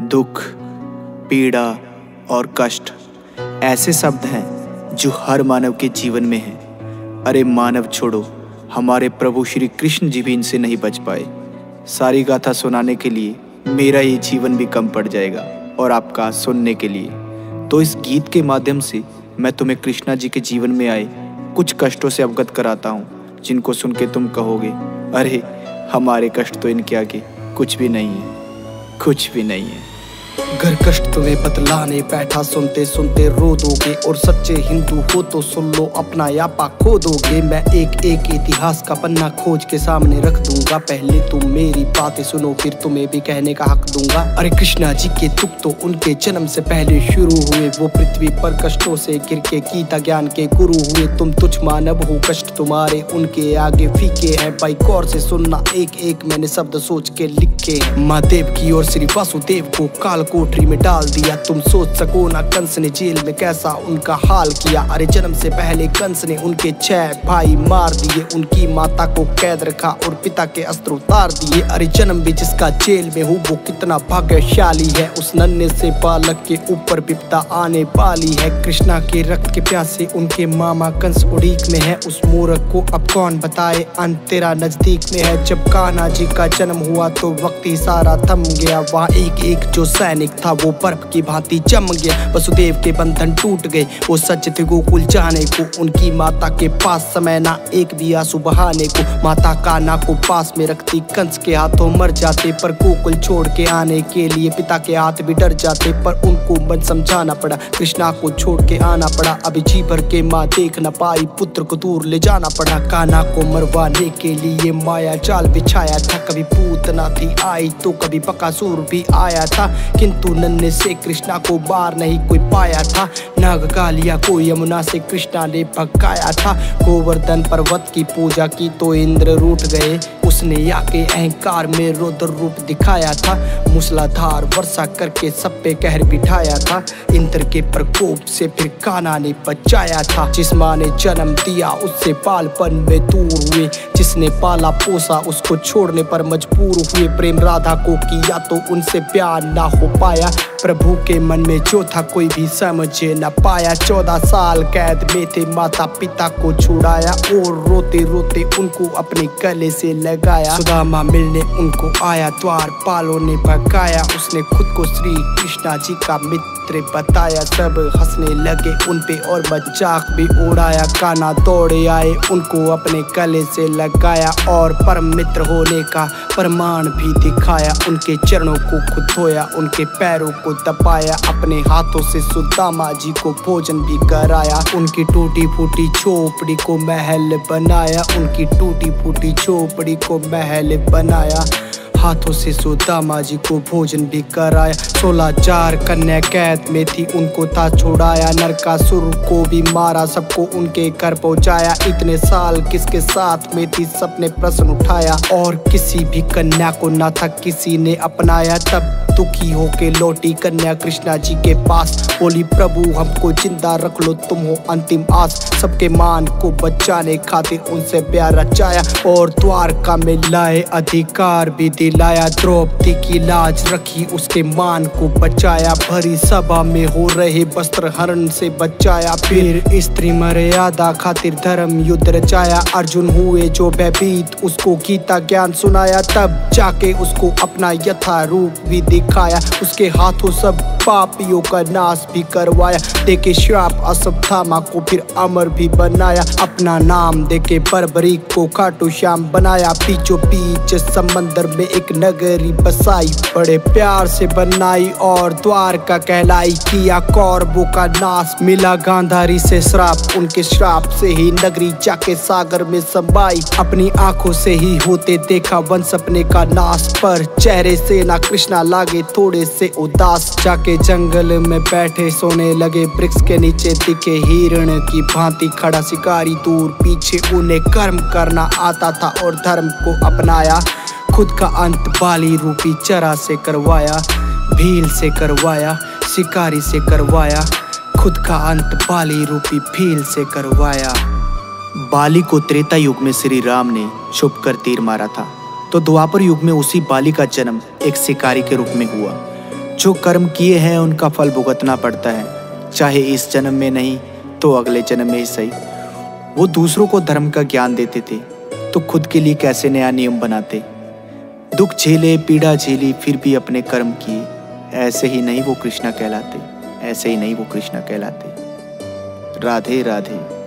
दुख, पीड़ा और कष्ट ऐसे शब्द हैं जो हर मानव के जीवन में हैं। अरे मानव छोड़ो, हमारे प्रभु श्री कृष्ण जी भी इनसे नहीं बच पाए। सारी गाथा सुनाने के लिए मेरा ये जीवन भी कम पड़ जाएगा और आपका सुनने के लिए। तो इस गीत के माध्यम से मैं तुम्हें कृष्णा जी के जीवन में आए कुछ कष्टों से अवगत कराता हूँ, जिनको सुन के तुम कहोगे, अरे हमारे कष्ट तो इनके आगे कुछ भी नहीं है, कुछ भी नहीं है। घर कष्ट तुम्हें बतलाने बैठा, सुनते सुनते रो दोगे। और सच्चे हिंदू हो तो सुन लो, अपना यापा खो दोगे। मैं एक एक इतिहास का पन्ना खोज के सामने रख दूंगा। पहले तुम मेरी बातें सुनो, फिर तुम्हें भी कहने का हक दूंगा। अरे कृष्णा जी के दुख तो उनके जन्म से पहले शुरू हुए। वो पृथ्वी पर कष्टों से गिर के गीता ज्ञान के गुरु हुए। तुम तुच्छ मानव हो, कष्ट तुम्हारे उनके आगे फीके हैं। भाई गौर से सुनना, एक एक मैंने शब्द सोच के लिखे हैं। महादेव की और श्री वासुदेव को काल कोठरी में डाल दिया। तुम सोच सको ना कंस ने जेल में कैसा उनका हाल किया। अरे जन्म से पहले कंस ने उनके 6 भाई मार दिए। उनकी माता को कैद रखा और पिता के अस्त्र उतार दिए। अरे जन्म भी जिसका जेल में हो वो कितना भाग्यशाली है। उस नन्हे से बालक के ऊपर विपदा आने वाली है। कृष्णा के रक्त के प्यासे उनके मामा कंस उड़ीक में है। उस मूर्ख को अब कौन बताए, अंत तेरा नजदीक में है। जब कान्हा जी का जन्म हुआ तो वक्त ही सारा थम गया। वहाँ एक एक जो सैनिक था वो बर्फ की भांति जम गया। वसुदेव के बंधन टूट गए, वो सच थे गोकुल जाने को। उनकी माता के पास समय ना एक भी आंसू बहाने को। माता कान्हा को पास में रखती कंस के हाथों मर जाते। पर गोकुल छोड़ के आने के लिए पिता के हाथ भी डर जाते। पर उनको मन समझाना पड़ा, कृष्णा को छोड़ के आना पड़ा। अभी जी भर के माँ देख न पाई, पुत्र को दूर ले जाना पड़ा। कान्हा को मरवाने के लिए माया जाल बिछाया था। कभी पूतना थी आई तो कभी बकासुर भी आया था। किंतु नन्हे से कृष्णा को बार नहीं कोई पाया था। नागकालिया को यमुना से कृष्णा ने भगाया था। गोवर्धन पर्वत की पूजा की तो इंद्र रूठ गए। उसने आके अहंकार में रौद्र रूप दिखाया था। मूसलाधार वर्षा करके सब पे कहर बिठाया था। इंद्र के प्रकोप से फिर कान्हा ने बचाया था। जिस माँ ने जन्म दिया उससे बालपन में दूर हुए। जिसने पाला पोसा उसको छोड़ने पर मजबूर हुए। प्रेम राधा को किया तो उनसे प्यार ना हो पाया। प्रभु के मन में जो था कोई भी समझ न पाया। 14 साल कैद में थे, माता पिता को छुड़ाया। और रोते रोते उनको अपने गले से लगाया। सुदामा मिलने उनको आया, द्वारपालों ने भगाया। उसने खुद को श्री कृष्णा जी का मित्र बताया। सब हंसने लगे उनपे और मजाक भी उड़ाया। कान्हा दौड़े आए, उनको अपने गले से लगाया। और परम मित्र होने का प्रमाण भी दिखाया। उनके चरणों को खुद धोया, उनके पैरों को दबाया। अपने हाथों से सुदामा जी को भोजन भी कराया। उनकी टूटी फूटी झोपड़ी को महल बनाया। उनकी टूटी फूटी झोपड़ी को महल बनाया। हाथों से सुदामा जी को भोजन भी कराया। 16,000 कन्या कैद में थी, उनको था छुड़ाया। नरकासुर को भी मारा, सबको उनके घर पहुंचाया। इतने साल किसके साथ में थी, सबने प्रश्न उठाया। और किसी भी कन्या को ना था किसी ने अपनाया। तब दुखी होके लौटी कन्या कृष्णा जी के पास। बोली, प्रभु हमको जिंदा रख लो, तुम हो अंतिम आस। सबके मान को बचाने खातिर उनसे प्यार रचाया। और द्वारका में लाए अधिकार भी दिलाया। द्रौपदी की लाज रखी, उसके मान को बचाया। भरी सभा में हो रहे वस्त्र हरण से बचाया। फिर स्त्री मर्यादा खातिर धर्म युद्ध रचाया। अर्जुन हुए जो भयभीत, उसको गीता ज्ञान सुनाया। तब जाके उसको अपना यथा रूप भी दिखाया। उसके हाथों सब पापियों का नाश भी करवाया। देके श्राप अश्वत्थामा को फिर अमर भी बनाया। अपना नाम देके बर्बरीक को खाटू श्याम बनाया। बीचों बीच समंदर में एक नगरी बसाई। बड़े प्यार से बनाई और द्वारका कहलाई। किया कौरवों का नाश, मिला गांधारी से श्राप। उनके श्राप से ही नगरी जाके सागर में समाई। अपनी आंखों से ही होते देखा वंश अपने का नाश। पर चेहरे से ना कृष्णा लागे थोड़े से उदास। जाके जंगल में बैठे सोने लगे, वृक्ष के नीचे दिखे हिरण की भांति खड़ा शिकारी। दूर पीछे उन्हें कर्म करना आता था और धर्म को अपनाया। खुद का अंत बाली रूपी चरा से करवाया। भील से करवाया, शिकारी से करवाया। खुद का अंत बाली रूपी भील से करवाया। बाली को त्रेता युग में श्री राम ने छुप कर तीर मारा था, तो द्वापर युग में उसी बाली का जन्म एक शिकारी के रूप में हुआ। जो कर्म किए हैं उनका फल भुगतना पड़ता है, चाहे इस जन्म में नहीं तो अगले जन्म में ही सही। वो दूसरों को धर्म का ज्ञान देते थे तो खुद के लिए कैसे नया नियम बनाते। दुख झेले, पीड़ा झेली, फिर भी अपने कर्म किए। ऐसे ही नहीं वो कृष्णा कहलाते, ऐसे ही नहीं वो कृष्णा कहलाते। राधे राधे।